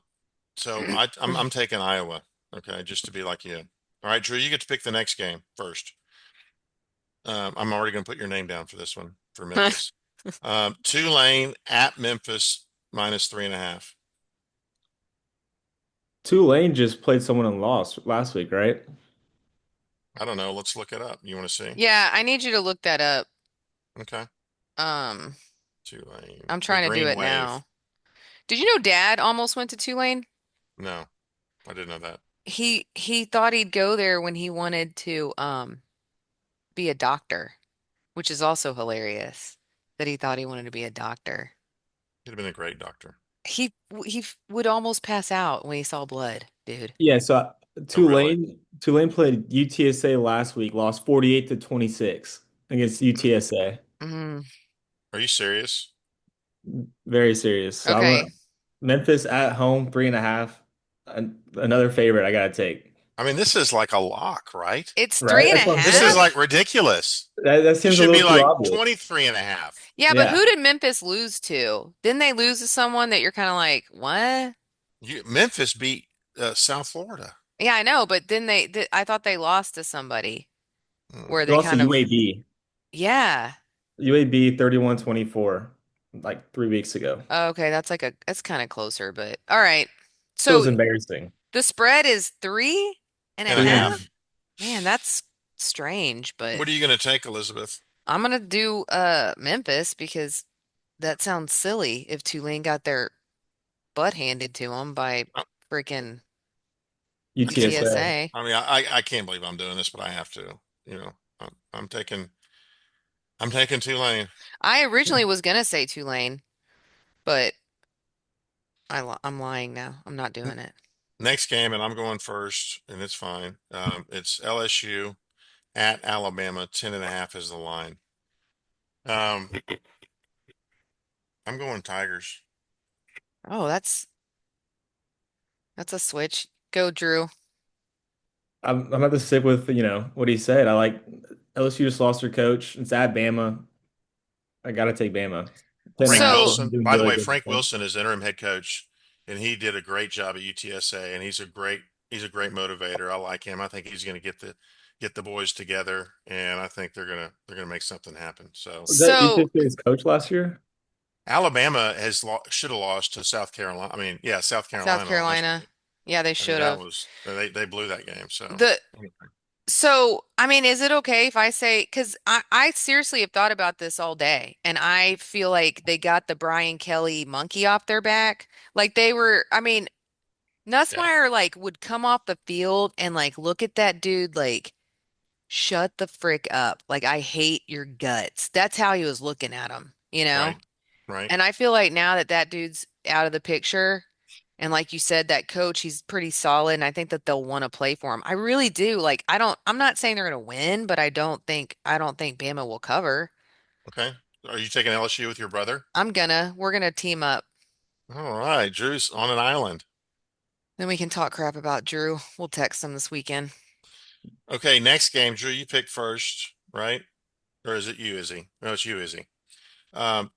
So, I'm taking Iowa. Okay. Just to be like you. All right, Drew, you get to pick the next game first. I'm already going to put your name down for this one for Memphis. Tulane at Memphis minus 3.5. Tulane just played someone and lost last week, right? I don't know. Let's look it up. You want to see? Yeah, I need you to look that up. Okay. Um, Tulane. I'm The trying to do Green it Wave. now. Did you know Dad almost went to Tulane? No, I didn't know that. He thought he'd go there when he wanted to be a doctor, which is also hilarious that he thought he wanted to be a doctor. He'd have been a great doctor. He would almost pass out when he saw blood, dude. Yeah, so Oh, really? Tulane played UTSA last week, lost 48-26 against UTSA. Mm, Are you serious? Very serious. So I'm okay. a Memphis at home, 3.5. Another favorite I gotta take. I mean, this is like a lock, right? It's Right? three and a That's what I'm This is saying. like half. ridiculous. That It seems a should be little too like obvious. 23 and a half. Yeah, but Yeah. who did Memphis lose to? Didn't they lose to someone that you're kind of like, what? Memphis beat South Florida. Yeah, I know, but then I thought they lost to somebody Hmm. where They they lost to kind of, UAB. yeah. UAB 31-24, like 3 weeks ago. Oh, okay, that's kind of closer, but all right. Feels So embarrassing. the spread is three and a And a Three and a half? half. half. Man, that's strange, but What are you going to take, Elizabeth? I'm gonna do Memphis because that sounds silly if Tulane got their butt handed to them by I, freaking I can't believe. UTSA. UTSA. I mean, I can't believe I'm doing this, but I have to. You know, I'm taking Tulane. I originally was gonna say Tulane, but I'm lying now. I'm not doing it. Next game, and I'm going first, and it's fine. It's LSU at Alabama. 10.5 is the line. Um, I'm going Tigers. Oh, that's a switch. Go, Drew. I'm about to stick with, what he said. I like LSU just lost their coach. It's at Bama. I gotta take Bama. Frank So, I'm Wilson, doing by the really way, good, I Frank think. Wilson is interim head coach, and he did a great job at UTSA, and he's a great motivator. I like him. I think he's going to get the boys together, and I think they're gonna make something happen. So Was that so UTSA's coach last year? Alabama should have lost to South Carolina. I mean, yeah, South South Carolina last Carolina, week. yeah, they I mean, should that have. was they blew that game. So The So, I mean, is it okay if I say, because I seriously have thought about this all day, and I feel like they got the Brian Kelly monkey off their back. Like they were, I mean, yeah, Nussmeier like would come off the field and like look at that dude like, shut the frick up. Like I hate your guts. That's how he was looking at him, you know? right, right. And I feel like now that that dude's out of the picture, and like you said, that coach, he's pretty solid, and I think that they'll want to play for him. I really do. Like, I'm not saying they're going to win, but I don't think Bama will cover. Okay. Are you taking LSU with your brother? We're gonna team up. All right, Drew's on an island. Then we can talk crap about Drew. We'll text him this weekend. Okay, next game, Drew, you pick first, right? Or is it you, Izzy? No, it's you, Izzy.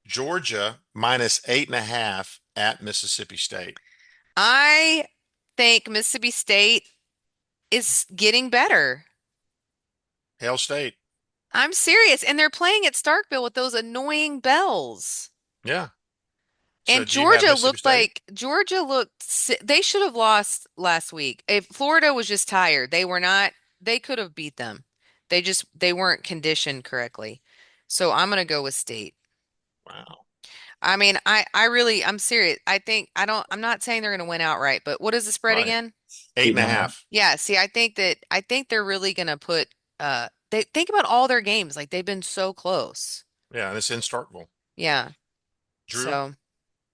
Georgia minus 8.5 at Mississippi State. I think Mississippi State is getting better. Hail State. I'm serious. And they're playing at Starkville with those annoying bells. Yeah. So And do you have Mississippi State? Georgia looked, they should have lost last week. If Florida was just tired, they were not, they could have beat them. They weren't conditioned correctly. So I'm going to go with State. Wow. I mean, I'm serious. I'm not saying they're going to win outright, but what is the spread Right. again? Eight Eight and a and a half. half. Yeah, see, I think they're really going to put, they think about all their games. Like they've been so close. Yeah, and it's in Starkville. Yeah. Drew? So,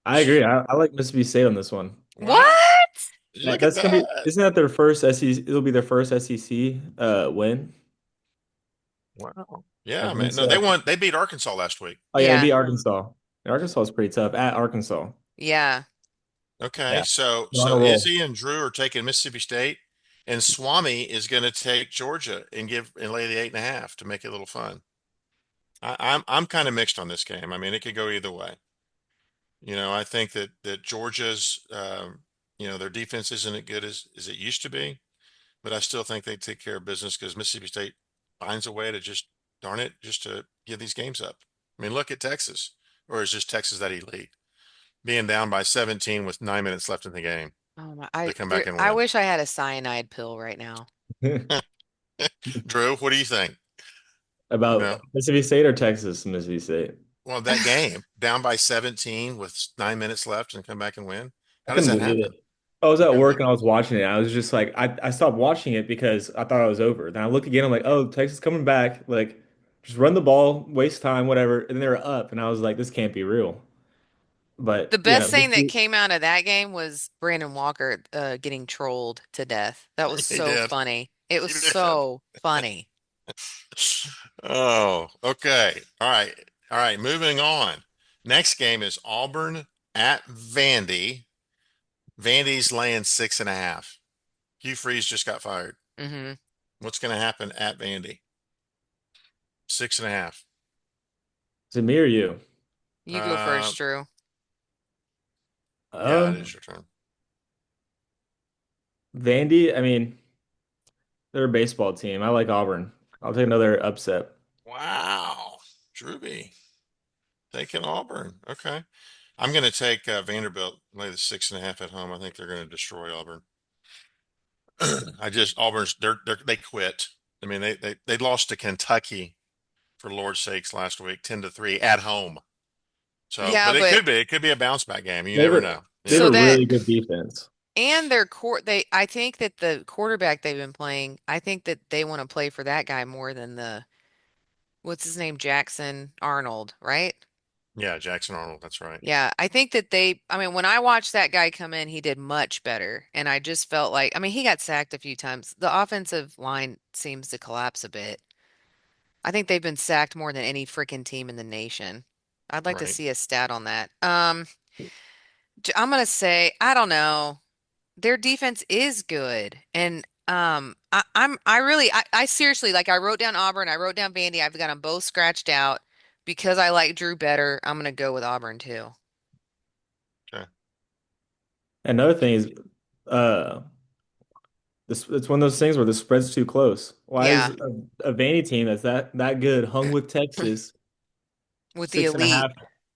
I agree. I like Mississippi State on this one. Wow. what? Look at That's gonna be, that. isn't that their first SEC? It'll be their first SEC win. Wow. I Yeah, think man. No, so. they beat Arkansas last week. Oh yeah, they Yeah. beat Arkansas. And Arkansas is pretty tough at Arkansas. Yeah. Okay, Yeah, so they're on a so roll. Izzy and Drew are taking Mississippi State, and Swami is going to take Georgia and lay the 8.5 to make it a little fun. I'm kind of mixed on this game. I mean, it could go either way. I think that Georgia's their defense isn't as good as it used to be, but I still think they take care of business because Mississippi State finds a way to just darn it, just to give these games up. I mean, look at Texas, or is just Texas that elite? Being down by 17 with 9 minutes left in the game Oh my, to come back and I win. wish I had a cyanide pill right now. Drew, what do you think? You About know, Mississippi State or Texas, Mississippi State. well, that game down by 17 with 9 minutes left and come back and win. I How does couldn't that believe happen? it. I was I at couldn't work believe and I was watching it. I was just like, I stopped watching it because I thought it was over. Then I look again, I'm like, oh, Texas coming back. Like, just run the ball, waste time, whatever. And they're up. And I was like, this can't be real. The But yeah, best thing that came out of that game was Brandon Walker getting trolled to death. That was it. He so did. funny. It was He did. so funny. Oh, okay. All right. All right. Moving on. Next game is Auburn at Vandy. Vandy's laying 6.5. Hugh Freeze just got fired. Hmm. What's going to happen at Vandy? 6.5. is it me or you? You go Uh, first, Drew. yeah, it Um, is your turn. Vandy, I mean, they're a baseball team. I like Auburn. I'll take another upset. Wow. Drewby taking Auburn. Okay. I'm going to take Vanderbilt, lay the 6.5 at home. I think they're going to destroy Auburn. Auburn's, they quit. I mean, they lost to Kentucky for Lord's sakes last week, 10-3 at home. So, Yeah, but but it could be a bounce back game. You They have never a, know. You they have so a never know. that really good defense. and their court they I think that the quarterback they've been playing, I think that they want to play for that guy more than the what's his name, Jackson Arnold, right? Yeah, Jackson Arnold. That's right. Yeah, I think that I mean, when I watched that guy come in, he did much better. And I just felt like, I mean, he got sacked a few times. The offensive line seems to collapse a bit. I think they've been sacked more than any freaking team in the nation. I'd like to Right. see a stat on that. I'm gonna say, I don't know. Their defense is good. And I really I seriously like I wrote down Auburn, I wrote down Vandy. I've got them both scratched out. because I like Drew better, I'm gonna go with Auburn too. Okay. Another thing is, uh, this it's one of those things where the spread's too close. Why is Yeah, a Vandy team that's that good hung with Texas with the 6.5? elite.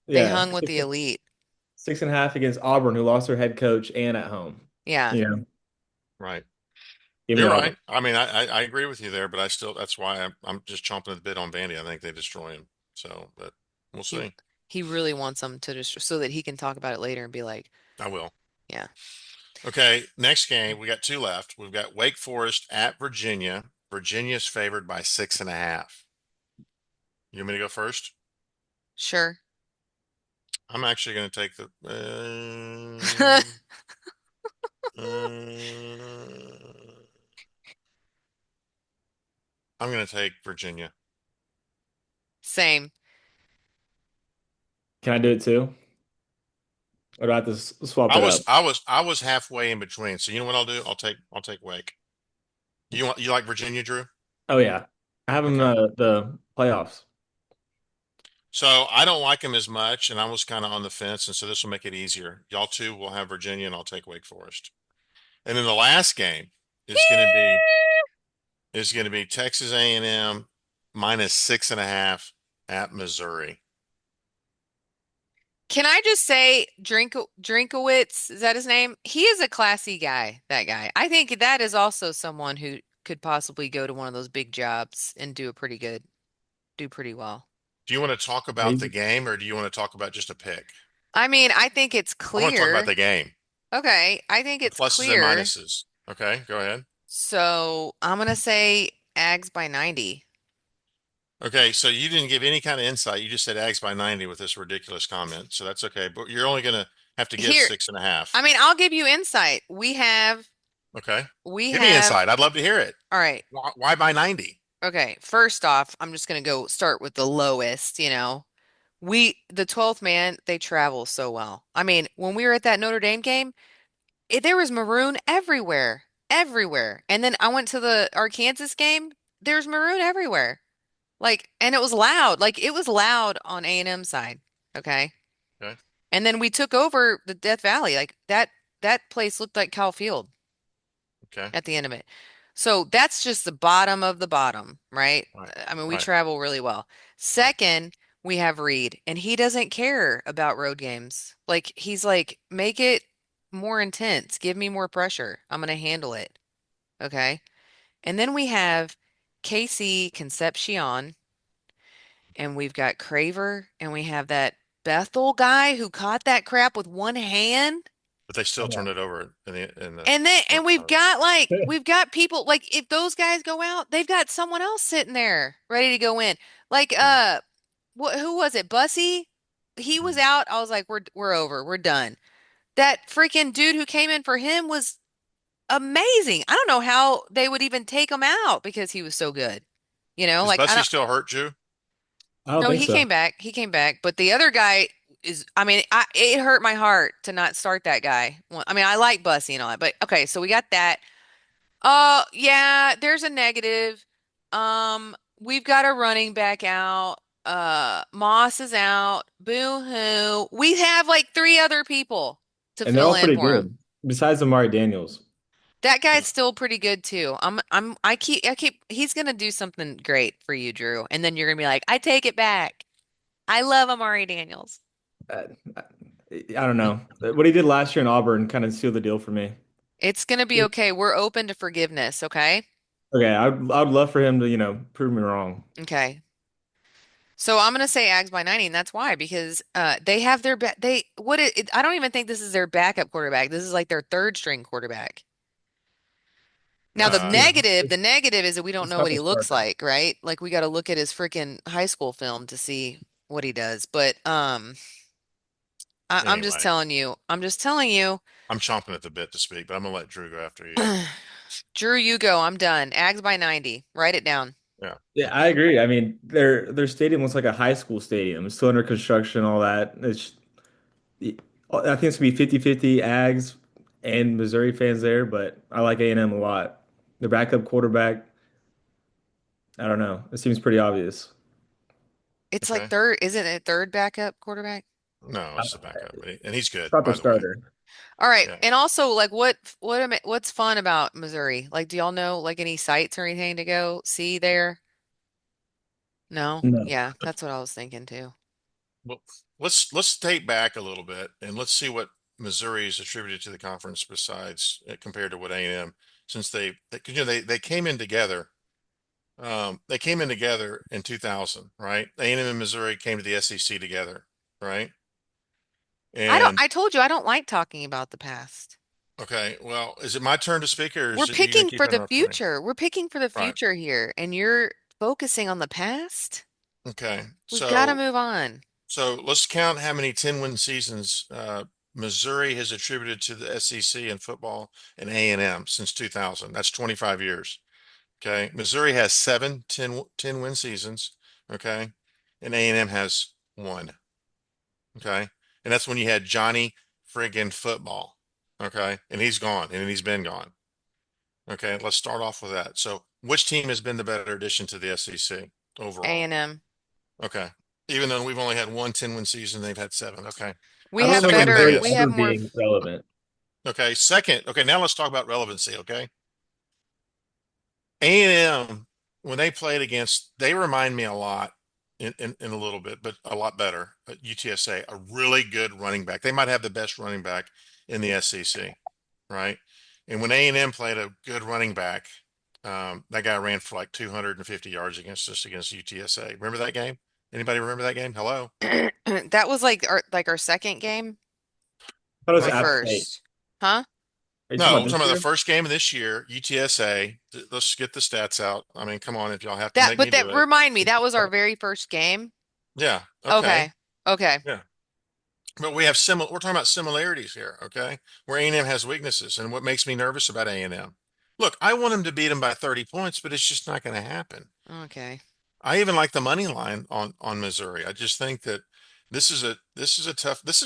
They Yeah, hung with the elite. 6.5 against Auburn, who lost their head coach and at home. Yeah. You know, Right. give me You're Auburn. right. I mean, I agree with you there, but I still that's why I'm just chomping at the bit on Vandy. I think they destroy him. So, but we'll He see. he really wants them to just so that he can talk about it later and be like, I will. yeah. Okay, next game. We got two left. We've got Wake Forest at Virginia. Virginia's favored by 6.5. You want me to go first? Sure. I'm actually going to take the. I'm going to take Virginia. Same. Can I do it too? Or do I have to swap I it was up? I was I was halfway in between. So you know what I'll do? I'll take Wake. You like Virginia, Drew? Oh yeah, I have them Okay. the playoffs. So I don't like him as much, and I was kind of on the fence, and so this will make it easier. Y'all two will have Virginia, and I'll take Wake Forest. And then the last game is going to be is going to be Texas A&M minus 6.5 at Missouri. Can I just say, Drinkowitz, is that his name? He is a classy guy, that guy. I think that is also someone who could possibly go to one of those big jobs and do pretty well. Do you want to talk about the He's- game, or do you want to talk about just a pick? I mean, I think it's I want to talk about clear. the game, Okay, I think the it's pluses and clear. minuses. Okay, go ahead. So I'm gonna say Ags by 90. Okay, so you didn't give any kind of insight. You just said Ags by 90 with this ridiculous comment. So that's okay. But you're only going to have to give Here, 6.5. I mean, I'll give you insight. Okay. We Give me have, insight. I'd love to hear it. all right. Why by 90? Okay, first off, I'm just gonna go start with the lowest, the 12th man, they travel so well. I mean, when we were at that Notre Dame game, there was maroon everywhere, everywhere. And then I went to the Arkansas game, there's maroon everywhere. Like, and it was loud. Like it was loud on A&M side. Okay. Okay. And then we took over the Death Valley. Like that place looked like Cal Field Okay. at the end of it. So that's just the bottom of the bottom, right? Right. I mean, we Right. travel really well. Right. Second, we have Reed, and he doesn't care about road games. Like he's like, make it more intense. Give me more pressure. I'm gonna handle it. Okay. And then we have Casey Concepcion, and we've got Craver, and we have that Bethel guy who caught that crap with one hand. But they I still turned know. it over in the And then front part. we've got people like if those guys go out, they've got someone else sitting there ready to go in. Like Mm, who was it? Bussy? He was mm. out. I was like, we're over. We're done. That freaking dude who came in for him was amazing. I don't know how they would even take him out because he was so good. Is Like I Bussy don't still hurt, Drew? I don't no, think he so. came back. He came back, but the other guy is I mean, it hurt my heart to not start that guy. Well, I mean, I like Bussy and all that, but okay, so we got that. Yeah, there's a negative. We've got a running back out. Moss is out. Boo-hoo. We have like three other people to And they're fill all in pretty for him. good. Besides Amari Daniels. That guy's still pretty good too. He's gonna do something great for you, Drew. And then you're gonna be like, I take it back. I love Amari Daniels. I, I don't know. What he did last year in Auburn kind of sealed the deal for me. It's gonna be okay. We're open to forgiveness, okay? Okay, I'd love for him to, prove me wrong. Okay. So I'm gonna say Ags by 90, and that's why because they have their I don't even think this is their backup quarterback. This is like their third string quarterback. Now It's, the negative is that we don't it's know tough what to he start looks though. like, right? Like we got to look at his freaking high school film to see what he does. But Anyway, I'm just telling you, I'm chomping at the bit to speak, but I'm gonna let Drew go after you. Drew, you go. I'm done. Ags by 90. Write it down. Yeah. Yeah, I Okay. agree. I mean, their stadium looks like a high school stadium. It's still under construction, all that. I think it's gonna be 50-50 Ags and Missouri fans there, but I like A&M a lot. The backup quarterback, I don't know. It seems pretty obvious. It's like Okay. third, isn't it third backup quarterback? No, it's the backup, and he's good, Not the by the way. starter. All right. Yeah. And also like what's fun about Missouri? Like do y'all know like any sites or anything to go see there? No? No. Yeah, that's what I was thinking too. Well, let's take back a little bit and let's see what Missouri is attributed to the conference besides compared to what A&M, since they came in together. They came in together in 2000, right? A&M and Missouri came to the SEC together, right? And I told you I don't like talking about the past. okay, well, is it my turn to speak or We're is it you gonna picking keep for the interrupting me? future. We're picking for the Right. future here, and you're focusing on the past? Okay. We've got to So move on. let's count how many 10-win seasons Missouri has attributed to the SEC in football and A&M since 2000. That's 25 years. Okay. Missouri has 10-win seasons. Okay. And A&M has one. Okay. And that's when you had Johnny friggin' football. Okay. And he's gone and he's been gone. Okay. Let's start off with that. So, which team has been the better addition to the SEC overall? A&M. Okay. Even though we've only had one 10-win season, they've had seven. Okay. I We don't have remember Second better, Missouri we biggest. have ever more. being relevant. Okay. Second. Okay. Now let's talk about relevancy. Okay. A&M, when they played against, they remind me a lot in a little bit, but a lot better. UTSA, a really good running back. They might have the best running back in the SEC, right? And when A&M played a good running back, that guy ran for like 250 yards against us against UTSA. Remember that game? Anybody remember that game? Hello? That was like our second game I thought it was or Huh? App State. first? Huh? Are you talking No, about I'm this talking about the year? first game of this year, UTSA. Let's get the stats out. I mean, come on, if y'all have to That, make but me that do it. remind me, that was our very first game. Yeah. Okay. Okay. Okay. Yeah. But we have we're talking about similarities here, okay? Where A&M has weaknesses and what makes me nervous about A&M. Look, I want them to beat them by 30 points, but it's just not going to happen. Okay. I even like the money line on Missouri. I just think that this is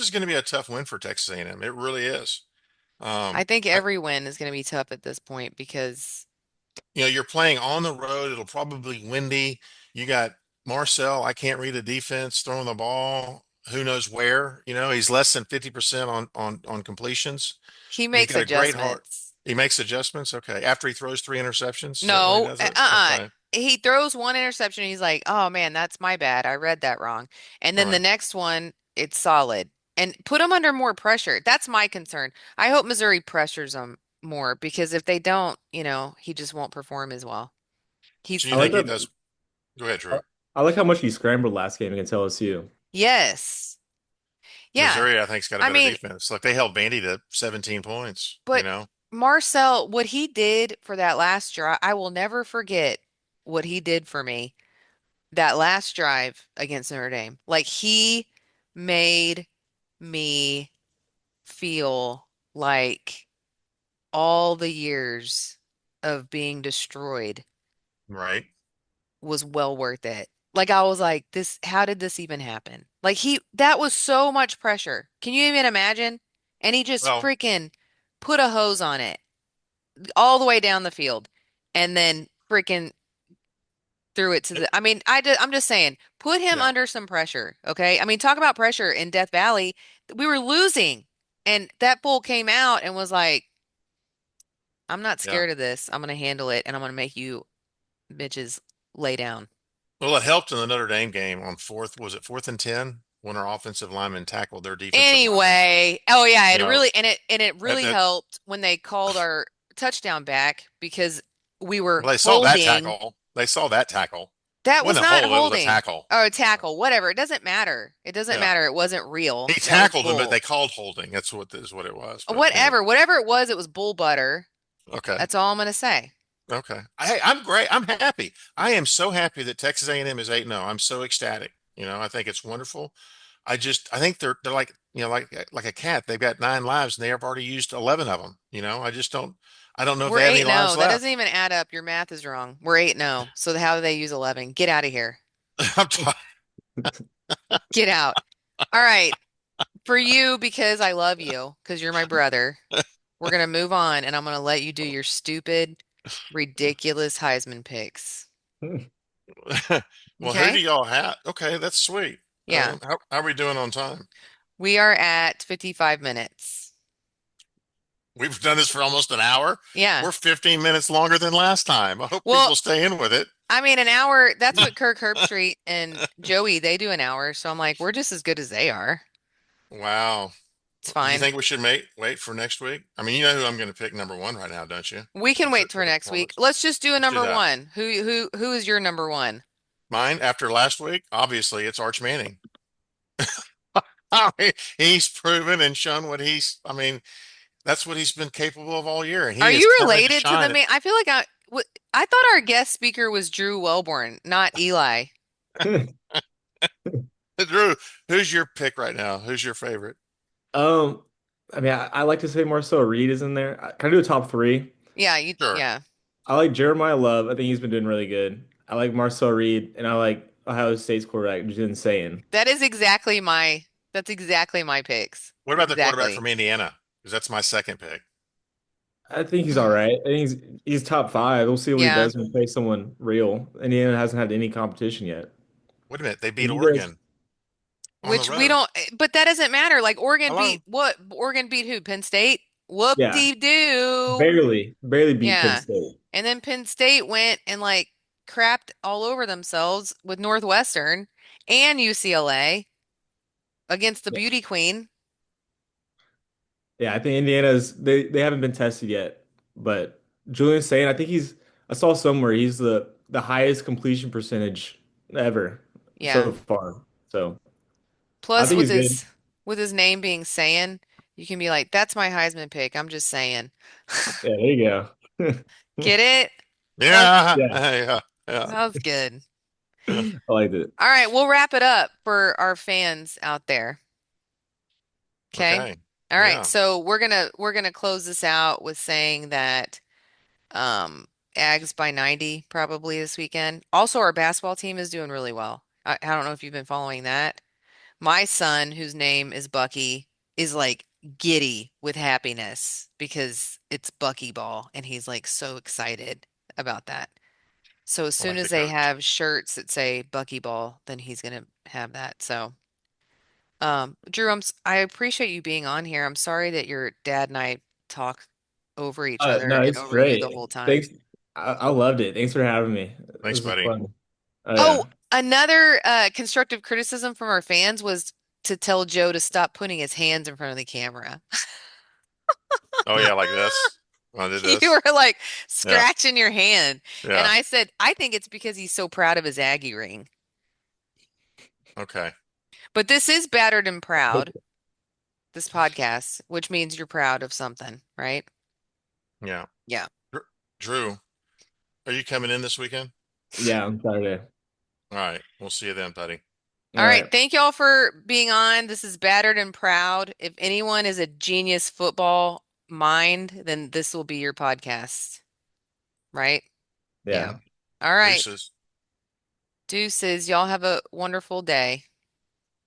going to be a tough win for Texas A&M. It really is. I think I every win is going to be tough at this point because you're playing on the road. It'll probably windy. You got Marcel. I can't read a defense throwing the ball. Who knows where? He's less than 50% on completions. he He's makes got a great heart. adjustments. He makes adjustments. Okay. After he throws three interceptions, is that when he No, does it? uh-uh. Okay. He throws one interception. He's like, oh man, that's my bad. I read that wrong. And All then the right. next one, it's solid. And put him under more pressure. That's my concern. I hope Missouri pressures him more because if they don't, he just won't perform as well. So He's, you I like think he that. does? Go ahead, I Drew. I like how much he scrambled last game against LSU. yes. Yeah. Missouri, I think, has got a I better mean, defense. Look, they held Vandy to 17 points, but Marcel, what he did for that last drive, I will never forget what he did for me that last drive against Notre Dame. Like he made me feel like all the years of being destroyed right? was well worth it. Like I was like, this, how did this even happen? Like that was so much pressure. Can you even imagine? And he just Well, freaking put a hose on it all the way down the field and then freaking threw it to it- the, I mean, I'm just saying, put him yeah, under some pressure, okay? I mean, talk about pressure in Death Valley. We were losing, and that bull came out and was like, I'm not yeah. scared of this. I'm going to handle it, and I'm going to make you bitches lay down. Well, it helped in the Notre Dame game on was it 4th and 10 when our offensive lineman tackled their defensive lineman? Anyway, oh yeah, You know, it that, really that helped when they called our touchdown back because we were well, they saw that holding. tackle. They saw that tackle. It That was wasn't a not hold, it was a holding tackle. or a tackle, whatever. It doesn't matter. It doesn't Yeah. matter. It wasn't real. He That was tackled him, but they bull. called holding. That's what is what it was. But anyway, Whatever it was bull butter. okay. That's all I'm gonna say. Okay. Hey, I'm great. I'm happy. I am so happy that Texas A&M is 8-0. I'm so ecstatic. I think it's wonderful. I think they're like, like a cat. They've got 9 lives and they have already used 11 of them. I don't know if We're they have any 8-0. lives That doesn't left. even add up. Your math is wrong. We're 8-0. So how do they use 11? Get out of here. I'm t- Get out. All right. For you, because I love you, because you're my brother, we're gonna move on and I'm gonna let you do your stupid, ridiculous Heisman picks. Well, who do Okay? y'all have? Okay, that's sweet. Yeah. How are we doing on time? We are at 55 minutes. We've done this for almost an hour. Yeah. We're 15 minutes longer than last time. I hope Well, people stay in with it. I mean, an hour, that's what Kirk Herbstreit and Joey, they do an hour. So I'm like, we're just as good as they are. Wow. It's Do you fine. think we should wait for next week? I mean, you know who I'm going to pick number one right now, don't you? We can I'm sure wait for for the next week. performance. Let's just do a Let's do number that. one. Who is your number one? Mine after last week, obviously it's Arch Manning. I mean, he's proven and shown I mean, that's what he's been capable of all year. And Are he is you coming to related to the shine. man? I feel like I thought our guest speaker was Drew Wellborn, not Eli. Drew, who's your pick right now? Who's your favorite? Um, I mean, I like to say Marcel Reed is in there. Can I do a top three? Yeah, Sure. yeah. I like Jeremiah Love. I think he's been doing really good. I like Marcel Reed, and I like Ohio State's quarterback, Jalen Sane. That is exactly that's exactly my picks. What about the quarterback Exactly. from Indiana? Because that's my second pick. I think he's all right. I think he's top five. We'll see what he Yeah. does when he plays someone real. Indiana hasn't had any competition yet. Wait a minute. They beat You guys, Oregon on the Which we road. don't, but that doesn't matter. Like Oregon Hello? beat what? Oregon beat who? Penn State? yeah, Whoop-de-doo. barely beat Penn Yeah. State. And then Penn State went and like crapped all over themselves with Northwestern and UCLA against the Yeah, Beauty Queen. yeah. I think Indiana's they haven't been tested yet, but Julian Sane, I think I saw somewhere he's the highest completion percentage ever Yeah. so far. So I Plus think he's good. with his name being Saiyan, you can be like, that's my Heisman pick. I'm just saying. Yeah, there you go. Get it? That Yeah. Yeah, Yeah. Yeah. that was good. Yeah. I liked it. All right, we'll wrap it up for our fans out there. Okay. Okay. All right. Yeah. So we're gonna close this out with saying that Ags by 90 probably this weekend. Also, our basketball team is doing really well. I don't know if you've been following that. My son, whose name is Bucky, is like giddy with happiness because it's Bucky ball and he's like so excited about that. So as I soon like as the they coach. have shirts that say Bucky ball, then he's gonna have that. So Drew, I appreciate you being on here. I'm sorry that your dad and I talk over each other No, and it's over you the great. whole time. Thanks. I loved it. Thanks for having me. Thanks, This was buddy. fun. Oh Oh, yeah. another constructive criticism from our fans was to tell Joe to stop putting his hands in front of the camera. Oh, yeah, like this. I did You this. were like Yeah. scratching your hand. And Yeah. I said, I think it's because he's so proud of his Aggie ring. Okay. But this is Battered and Proud, this podcast, which means you're proud of something, right? Yeah. Yeah. Dr- Drew, are you coming in this weekend? Yeah, on Saturday. All right. We'll see you then, buddy. All All right. right. Thank y'all for being on. This is Battered and Proud. If anyone is a genius football mind, then this will be your podcast, right? Yeah. Yeah. All right. Deuces. Deuces. Y'all have a wonderful day.